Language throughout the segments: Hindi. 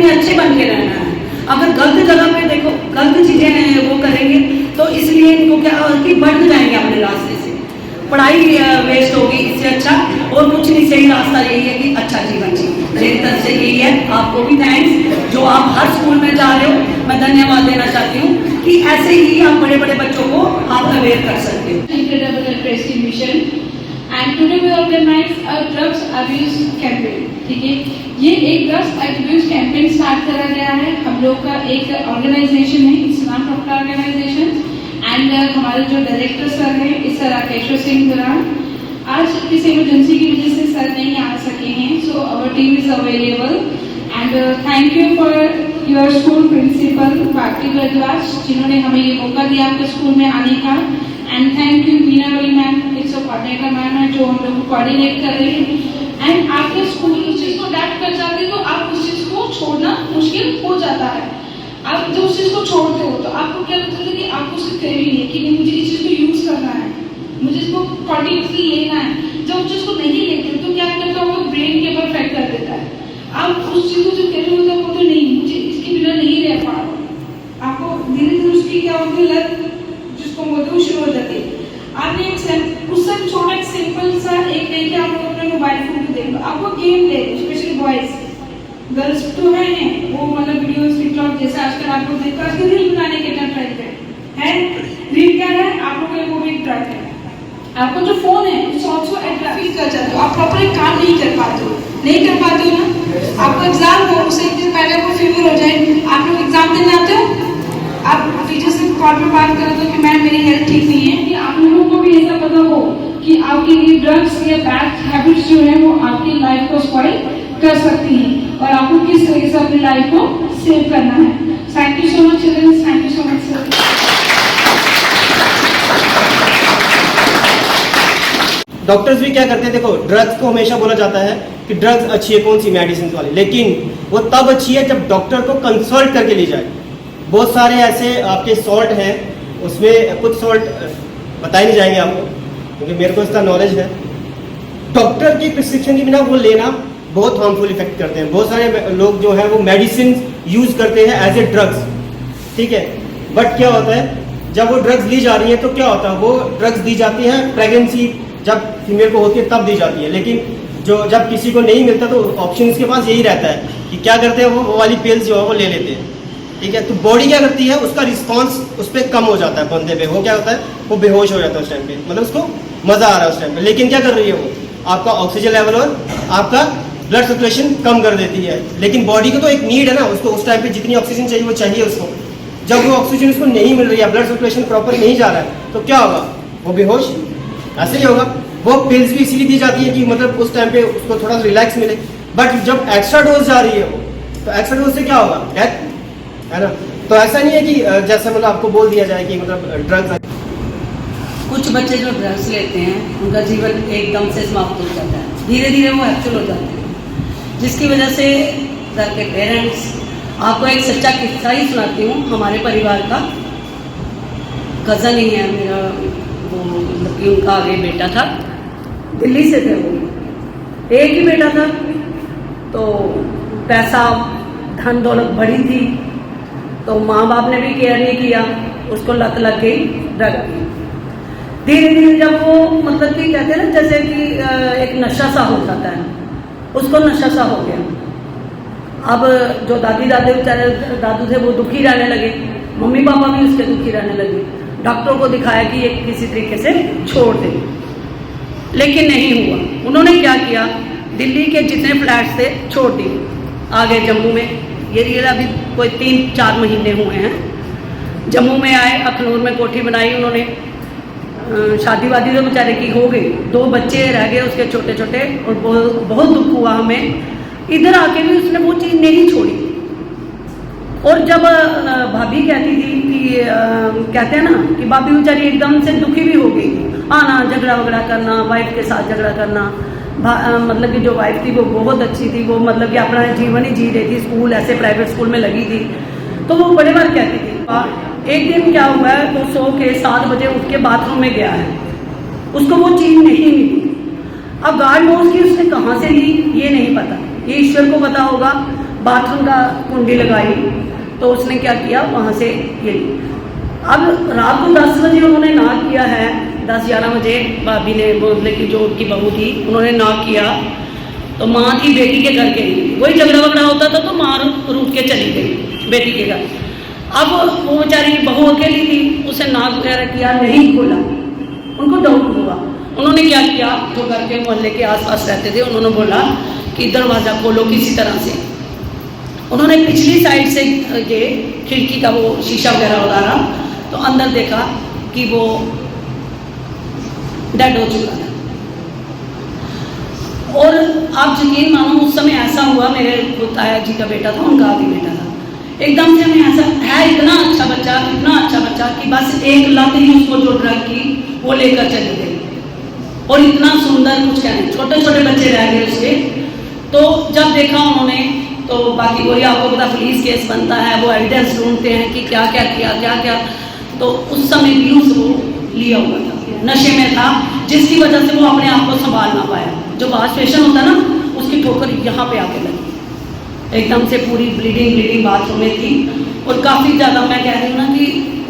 में अच्छे बन के रहना है। अगर गलत जगह पे देखो गलत चीजें वो करेंगे तो इसलिए इनको क्या कि बढ़ जाएंगे अपने रास्ते से, पढ़ाई वेस्ट होगी। इससे अच्छा और कुछ नहीं, सही रास्ता यही है कि अच्छा जीवन जिए। मेरी तरफ से यही है। आपको भी थैंक्स जो आप हर स्कूल में जा रहे हो, मैं धन्यवाद देना चाहती हूँ कि ऐसे ही आप बड़े बड़े बच्चों को आप अवेयर कर सकते हो। Incredible and Prestige Mission and today we organize a drugs abuse campaign। ठीक है, ये एक ड्रग्स abuse campaign स्टार्ट करा गया है। हम लोग का एक ऑर्गेनाइजेशन है, it's non profit organization and हमारे जो डायरेक्टर सर हैं इस सर राकेश्वर सिंह दुरान आज किसी इमरजेंसी की वजह से सर नहीं आ सके हैं, so our team is available and thank you for your school principal Bharti Bharadwaj जिन्होंने हमें ये मौका दिया आपके स्कूल में आने का and thank you Meena Ravi ma'am, एक कोऑर्डिनेटर मैम है जो हम लोग को कोऑर्डिनेट कर रही है एंड आपके स्कूल उस चीज़ को अडेप्ट कर जाते तो आप उस चीज़ को छोड़ना मुश्किल हो जाता है। आप जब उस चीज़ को छोड़ते हो तो आपको क्या लगता है कि आपको उसकी क्रेविंग नहीं है कि नहीं मुझे इस चीज़ को यूज़ करना है, मुझे इसको कंटिन्यूसली लेना है। जब उस चीज़ को नहीं लेते हो तो क्या करता है वो ब्रेन के ऊपर इफेक्ट कर देता है। आप उस चीज़ को जो क्रेविंग होता है वो तो नहीं, मुझे इसके बिना नहीं रह पा रहा, आपको धीरे धीरे उसकी क्या होती है लत जिसको बोलते हैं शुरू हो जाती है। आपने एक उससे छोटा एक सिंपल सा एक लेके आप लोग अपने मोबाइल फोन पे देख लो, आपको गेम ले, स्पेशली बॉयज गर्ल्स तो है वो मतलब वीडियोस टिकटॉक जैसे आजकल आप लोग देखते हो, आजकल रील बनाने के ट्रेंड पे है। रील क्या है आप लोग को वो भी ट्रेंड है। आपको जो फोन है इट्स आल्सो अट्रैक्ट कर जाते हो, आप प्रॉपर काम नहीं कर पाते हो ना। आपको एग्जाम हो उससे एक दिन पहले आपको फीवर हो जाए, आप लोग एग्जाम देने आते हो, आप टीचर से कॉल पर बात करते हो कि मैम मेरी हेल्थ ठीक नहीं है। कि आप लोगों को भी ऐसा पता हो कि आपके लिए ड्रग्स या बैड हैबिट्स जो है वो आपकी लाइफ को स्पॉइल कर सकती हैं और आपको किस तरीके से अपनी लाइफ को सेव करना है। Thank you so much children, thank you so much sir. Doctors भी क्या करते हैं, देखो ड्रग्स को हमेशा बोला जाता है कि ड्रग्स अच्छी है कौन सी मेडिसिन वाली, लेकिन वो तब अच्छी है जब डॉक्टर को कंसल्ट करके ली जाए। बहुत सारे ऐसे आपके सॉल्ट हैं, उसमें कुछ सॉल्ट बताए नहीं जाएंगे आपको क्योंकि मेरे को इसका नॉलेज है। डॉक्टर की प्रिस्क्रिप्शन के बिना वो लेना बहुत हार्मफुल इफेक्ट करते हैं। बहुत सारे लोग जो है वो मेडिसिन यूज करते हैं एज ए ड्रग्स, ठीक है। बट क्या होता है जब वो ड्रग्स ली जा रही है तो क्या होता है, वो ड्रग्स दी जाती है प्रेगनेंसी जब फीमेल को होती है तब दी जाती है, लेकिन जो जब किसी को नहीं मिलता तो ऑप्शन इसके पास यही रहता है कि क्या करते हैं वो वाली पिल्स जो है वो ले लेते हैं, ठीक है। तो बॉडी क्या करती है, उसका रिस्पॉन्स उस पर कम हो जाता है बंदे पे, वो क्या होता है वो बेहोश हो जाता है उस टाइम पे, मतलब उसको मजा आ रहा है उस टाइम पे। लेकिन क्या कर रही है वो आपका ऑक्सीजन लेवल और आपका ब्लड सर्कुलेशन कम कर देती है। लेकिन बॉडी को तो एक नीड है ना, उसको उस टाइम पे जितनी ऑक्सीजन चाहिए वो चाहिए उसको। जब वो ऑक्सीजन उसको नहीं मिल रही है, ब्लड सर्कुलेशन प्रॉपर नहीं जा रहा है, तो क्या होगा, वो बेहोश ऐसे ही होगा। वो पिल्स भी इसीलिए दी जाती है कि मतलब उस टाइम पे उसको थोड़ा रिलैक्स मिले। बट जब एक्स्ट्रा डोज जा रही है वो, तो एक्स्ट्रा डोज से क्या होगा, डेथ, है ना। तो ऐसा नहीं है कि जैसे मतलब आपको बोल दिया जाए कि मतलब ड्रग्स। कुछ बच्चे जो ड्रग्स लेते हैं उनका जीवन एकदम से समाप्त हो जाता है, धीरे धीरे वो एक्चुअल हो जाते हैं, जिसकी वजह से घर के पेरेंट्स, आपको एक सच्चा किस्सा ही सुनाती हूँ हमारे परिवार का। कज़न ही है मेरा, वो मतलब कि उनका आगे बेटा था, दिल्ली से थे वो, एक ही बेटा था, तो पैसा धन दौलत बड़ी थी, तो माँ बाप ने भी केयर नहीं किया, उसको लत लग गई ड्रग की। धीरे धीरे जब वो मतलब कि कहते हैं ना जैसे कि एक नशा सा हो जाता है, उसको नशा सा हो गया। अब जो दादी दादे बेचारे दादू थे वो दुखी रहने लगे, मम्मी पापा भी उसके दुखी रहने लगे। डॉक्टरों को दिखाया कि ये किसी तरीके से छोड़ दे, लेकिन नहीं हुआ। उन्होंने क्या किया, दिल्ली के जितने फ्लैट्स थे छोड़ दिए, आ गए जम्मू में। ये रियल अभी कोई 3-4 महीने हुए हैं। जम्मू में आए, अखनूर में कोठी बनाई उन्होंने, शादी वादी तो बेचारे की हो गई, 2 बच्चे रह गए उसके छोटे छोटे, और बहुत दुख हुआ हमें। इधर आके भी उसने वो चीज़ नहीं छोड़ी। और जब भाभी कहती थी कि कहते हैं ना कि भाभी बेचारी एकदम से दुखी भी हो गई थी, आना झगड़ा वगड़ा करना, वाइफ के साथ झगड़ा करना। मतलब कि जो वाइफ थी वो बहुत अच्छी थी, वो मतलब कि अपना जीवन ही जी रही थी, स्कूल ऐसे प्राइवेट स्कूल में लगी थी, तो वो बड़े बार कहती थी। एक दिन क्या हुआ है, वो सो के 7 बजे उठ के बाथरूम में गया है, उसको वो चीज़ नहीं मिली। अब गार्ड नोज की उसने कहाँ से ली ये नहीं पता, ये ईश्वर को पता होगा। बाथरूम का कुंडी लगाई, तो उसने क्या किया वहाँ से ये। अब रात को 10 बजे उन्होंने नाक किया है, 10-11 बजे भाभी ने, बोलने की जो उनकी बहू थी, उन्होंने नाक किया, तो माँ थी बेटी के घर के लिए, वही झगड़ा वगड़ा होता था तो माँ रूठ के चली गई बेटी के घर। अब वो बेचारी बहू अकेली थी, उसे नाक वगैरह किया, नहीं खोला, उनको डाउट हुआ, उन्होंने क्या किया, जो घर के मोहल्ले के आसपास रहते थे उन्होंने बोला कि दरवाज़ा खोलो किसी तरह से। उन्होंने पिछली साइड से ये खिड़की का वो शीशा वगैरह उतारा, तो अंदर देखा कि वो डेड हो चुका था। और आप यकीन मानो उस समय ऐसा हुआ, मेरे ताया जी का बेटा था, उनका भी बेटा था, एकदम से हमें ऐसा है, इतना अच्छा बच्चा कि बस एक लत ही उसको जो ड्रग की वो लेकर चले गए, और इतना सुंदर कुछ कहने, छोटे छोटे बच्चे रह गए उसके। तो जब देखा उन्होंने, तो बाकी वही आपको पता पुलिस केस बनता है, वो एविडेंस ढूंढते हैं कि क्या क्या किया, क्या क्या। तो उस समय भी वो लिया हुआ था, नशे में था, जिसकी वजह से वो अपने आप को संभाल ना पाया। जो वाश फेशन होता है ना, उसकी ठोकर यहाँ पे आके लगी, एकदम से पूरी ब्लीडिंग बाथरूम में थी। और काफ़ी ज़्यादा, मैं कह रही हूँ ना कि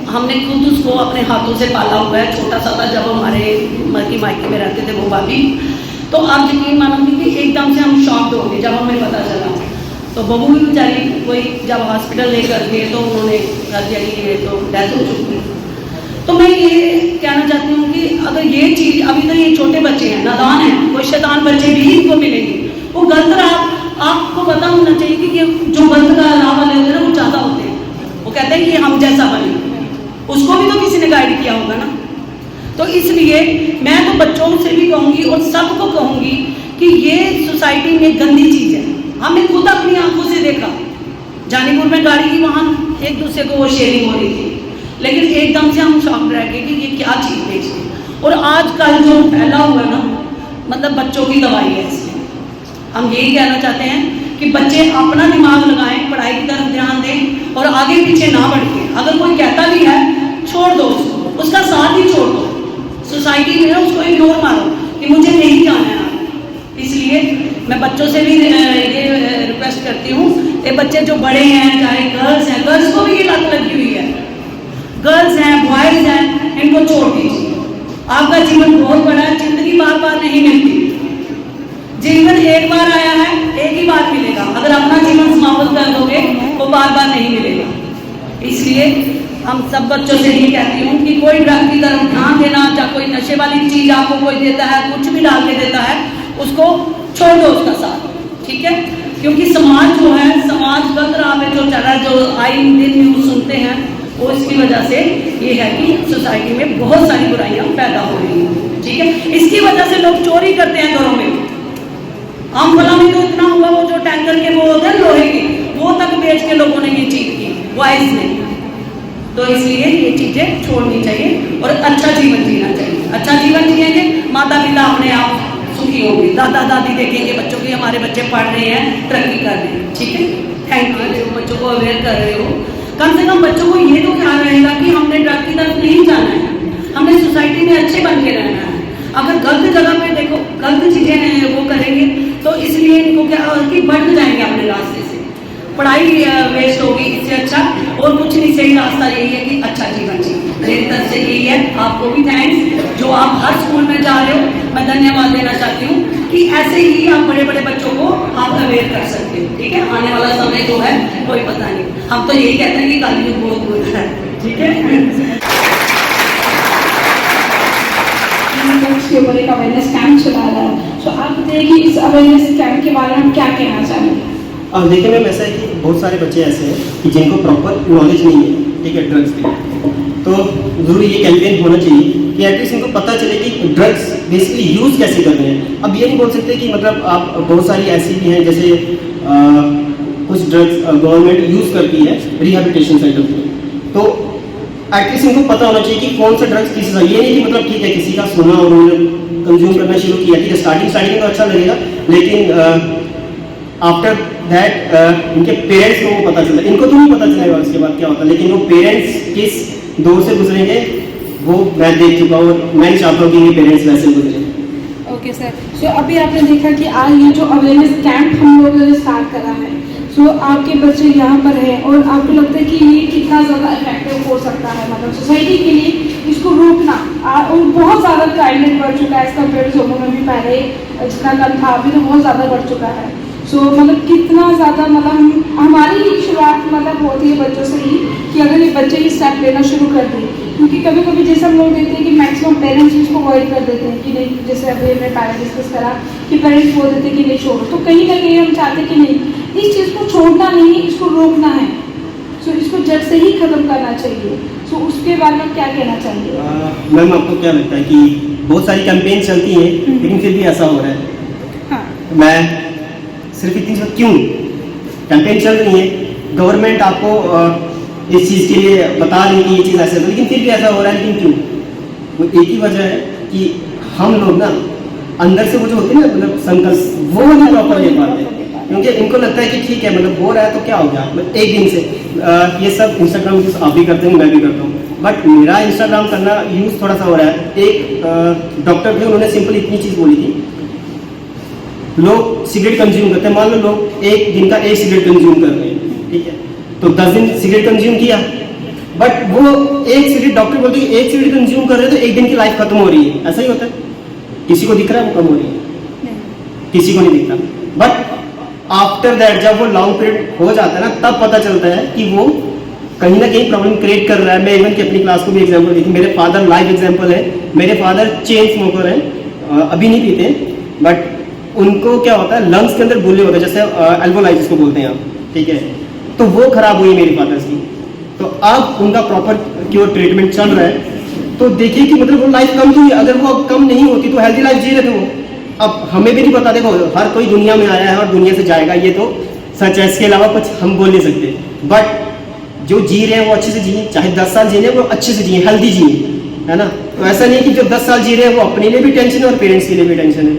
हमने खुद उसको अपने हाथों से पाला हुआ है, छोटा सा था जब हमारे मरकी मायके में रहते थे वो भाभी। तो आप यकीन मानोगे कि एकदम से हम शॉक्ड हो गए जब हमें पता चला। तो बहू भी बेचारी कोई जब हॉस्पिटल लेकर गए तो उन्होंने कहा कि ये तो डेथ हो चुकी है। तो मैं ये कहना चाहती हूँ कि अगर ये चीज़, अभी तो ये छोटे बच्चे हैं, नादान हैं, कोई शैतान बच्चे भी इनको मिलेंगे, वो गलत राह, आपको पता होना चाहिए कि ये जो गलत राह वाले होते हैं ना वो ज़्यादा होते हैं। वो कहते हैं कि हम जैसा बने, उसको भी तो किसी ने गाइड किया होगा ना। तो इसलिए मैं तो बच्चों से भी कहूँगी और सबको कहूँगी कि ये सोसाइटी में गंदी चीज़ है। हमने खुद अपनी आंखों से देखा, जानीपुर में गाड़ी की वहाँ एक दूसरे को वो शेयरिंग हो रही थी, लेकिन एकदम से हम शॉक रह गए कि ये क्या चीज़ बेचती। और आजकल जो फैला हुआ ना, मतलब बच्चों की दवाई है इसमें। हम यही कहना चाहते हैं कि बच्चे अपना दिमाग लगाएं, पढ़ाई की तरफ ध्यान दें और आगे पीछे ना बढ़ें। अगर कोई कहता भी है छोड़ दो उसको, उसका साथ ही छोड़ दो, सोसाइटी में उसको इग्नोर मारो कि मुझे नहीं जाना है। इसलिए मैं बच्चों से भी ये रिक्वेस्ट करती हूँ, ये बच्चे जो बड़े हैं, चाहे गर्ल्स हैं, गर्ल्स को भी ये लत लगी हुई है, गर्ल्स हैं, बॉयज हैं, इनको छोड़ दीजिए। आपका जीवन बहुत बड़ा है, जिंदगी बार बार नहीं मिलती, जीवन एक बार आया है, एक ही बार मिलेगा। अगर अपना जीवन समाप्त कर दोगे वो बार बार नहीं मिलेगा। इसलिए हम सब बच्चों से ये कहती हूँ कि कोई ड्रग की तरफ ध्यान देना, या कोई नशे वाली चीज़ आपको कोई देता है, कुछ भी डाल के देता है, उसको छोड़ दो उसका साथ, ठीक है। क्योंकि समाज जो है, समाज गलत राह में जो चल रहा है, जो आए दिन न्यूज़ सुनते हैं, वो इसकी वजह से ये है कि सोसाइटी में बहुत सारी बुराइयाँ पैदा हो रही हैं, ठीक है। इसकी वजह से लोग चोरी करते हैं घरों में। आमफला में तो इतना हुआ, वो जो टैंकर के वो होते हैं लोहे के, वो तक बेच के लोगों ने ये चीज़ की, वाइज ने। तो इसलिए ये चीज़ें छोड़नी चाहिए और अच्छा जीवन जीना चाहिए। अच्छा जीवन जिएंगे, माता पिता अपने आप सुखी होंगे, दादा दादी देखेंगे बच्चों की, हमारे बच्चे पढ़ रहे हैं, तरक्की कर रहे हैं, ठीक है। थैंक यू, बच्चों को अवेयर कर रहे हो। कम से कम बच्चों को ये तो ख्याल रहेगा कि हमने ड्रग की तरफ नहीं जाना है, हमने सोसाइटी में अच्छे बन के रहना है। अगर गलत जगह पे देखो गलत चीज़ें वो करेंगे तो इसलिए इनको क्या कि बढ़ जाएंगे अपने रास्ते से, पढ़ाई वेस्ट होगी। इससे अच्छा और कुछ नहीं, सही रास्ता यही है कि अच्छा जीवन जिए। मेरी तरफ से यही है। आपको भी थैंक्स जो आप हर स्कूल में जा रहे हो, मैं धन्यवाद देना चाहती हूँ कि ऐसे ही आप बड़े बड़े बच्चों को आप अवेयर कर सकते हो, ठीक है। आने वाला समय जो है कोई पता नहीं, हम तो यही कहते हैं कि कलयुग बहुत बुरा है, ठीक है। के ऊपर एक अवेयरनेस कैंप चला रहा है, तो आप बताइए कि इस अवेयरनेस कैंप के बारे में हम क्या कहना चाहेंगे। अब देखिए मैम, ऐसा है कि बहुत सारे बच्चे ऐसे हैं कि जिनको प्रॉपर नॉलेज नहीं है, ठीक है, ड्रग्स की। तो ज़रूर ये कैंपेन होना चाहिए कि एटलीस्ट इनको पता चले कि ड्रग्स बेसिकली यूज़ कैसे करते हैं। अब ये नहीं बोल सकते कि मतलब आप, बहुत सारी ऐसी भी हैं जैसे कुछ ड्रग्स गवर्नमेंट यूज़ करती है रिहेबिलिटेशन सेंटर में, तो एटलीस्ट इनको पता होना चाहिए कि कौन सा ड्रग्स किसी का। ये नहीं कि मतलब ठीक है किसी का सुना और उन्होंने कंज्यूम करना शुरू किया, ठीक है, स्टार्टिंग में तो अच्छा लगेगा, लेकिन आफ्टर दैट इनके पेरेंट्स को वो पता चलता है। इनको तो नहीं पता चलेगा उसके बाद क्या होता है, लेकिन वो पेरेंट्स किस दौर से गुजरेंगे वो मैं देख चुका हूँ और मैं चाहता हूँ कि ये पेरेंट्स वैसे गुजरे। ओके सर, सो अभी आपने देखा कि आज ये जो अवेयरनेस कैंप हम लोगों ने स्टार्ट करा है, सो आपके बच्चे यहाँ पर हैं और आपको लगता है कि ये कितना ज़्यादा इफेक्टिव हो सकता है मतलब सोसाइटी के लिए इसको रोकना और बहुत ज़्यादा क्राइम बढ़ चुका है एज कम्पेयर टू जम्मू में भी पहले जितना कम था अभी तो बहुत ज़्यादा बढ़ चुका है। सो मतलब कितना ज़्यादा मतलब हमारी ही शुरुआत मतलब होती है बच्चों से ही कि अगर ये बच्चे ही स्टेप लेना शुरू कर दें, क्योंकि कभी कभी जैसे हम लोग देखते हैं कि मैक्सिमम पेरेंट्स इसको अवॉइड कर देते हैं कि नहीं, जैसे अभी हमने पहले डिस्कस करा कि पेरेंट्स बोल देते हैं कि नहीं छोड़ो, तो कहीं ना कहीं हम चाहते हैं कि नहीं इस चीज़ को छोड़ना नहीं, इसको रोकना है। सो इसको जड़ से ही ख़त्म करना चाहिए। सो उसके बारे में क्या कहना चाहिए? मैम आपको क्या लगता है कि बहुत सारी कैंपेन चलती हैं लेकिन फिर भी ऐसा हो रहा है? हाँ मैं सिर्फ इतनी बात क्यों कैंपेन चल रही है, गवर्नमेंट आपको इस चीज़ के लिए बता रही है कि ये चीज़ ऐसे हो, लेकिन फिर भी ऐसा हो रहा है, लेकिन क्यों? वो एक ही वजह है कि हम लोग ना अंदर से वो जो होती है ना मतलब संकल्प वो नहीं प्रॉपर ले पाते, क्योंकि इनको लगता है कि ठीक है मतलब हो रहा है तो क्या हो गया, मतलब एक दिन से ये सब इंस्टाग्राम यूज़ आप भी करते हैं मैं भी करता हूँ, बट मेरा इंस्टाग्राम करना यूज़ थोड़ा सा हो रहा है। एक डॉक्टर थे उन्होंने सिंपल इतनी चीज़ बोली थी, लोग सिगरेट कंज्यूम करते हैं, मान लो लोग एक दिन का एक सिगरेट कंज्यूम कर रहे हैं, ठीक है, तो 10 दिन सिगरेट कंज्यूम किया, बट वो एक सिगरेट डॉक्टर बोलते हैं एक सिगरेट कंज्यूम कर रहे हैं तो एक दिन की लाइफ खत्म हो रही है, ऐसा ही होता है? किसी को दिख रहा है वो कम हो रही है, किसी को नहीं दिखता, बट आफ्टर दैट जब वो लॉन्ग पीरियड हो जाता है ना तब पता चलता है कि वो कहीं ना कहीं प्रॉब्लम क्रिएट कर रहा है। मैं इवन की अपनी क्लास को भी एग्जांपल देखी, मेरे फादर लाइव एग्जांपल है, मेरे फादर चेन स्मोकर हैं, अभी नहीं पीते, बट उनको क्या होता है लंग्स के अंदर बुल्ले होते हैं, जैसे एल्वोलाइटिस को बोलते हैं आप, ठीक है, तो वो खराब हुई मेरे फादर्स की, तो अब उनका प्रॉपर क्योर ट्रीटमेंट चल रहा है, तो देखिए कि मतलब वो लाइफ कम हुई, अगर वो अब कम नहीं होती तो हेल्दी लाइफ जी रहे थे वो। अब हमें भी नहीं पता, देखो हर कोई दुनिया में आया है और दुनिया से जाएगा, ये तो सच है, इसके अलावा कुछ हम बोल नहीं सकते, बट जो जी रहे हैं वो अच्छे से जिए, चाहे 10 साल जीने वो अच्छे से जिए, हेल्दी जिए, है ना। तो ऐसा नहीं है कि जो 10 साल जी रहे हैं वो अपने लिए भी टेंशन है और पेरेंट्स के लिए भी टेंशन है।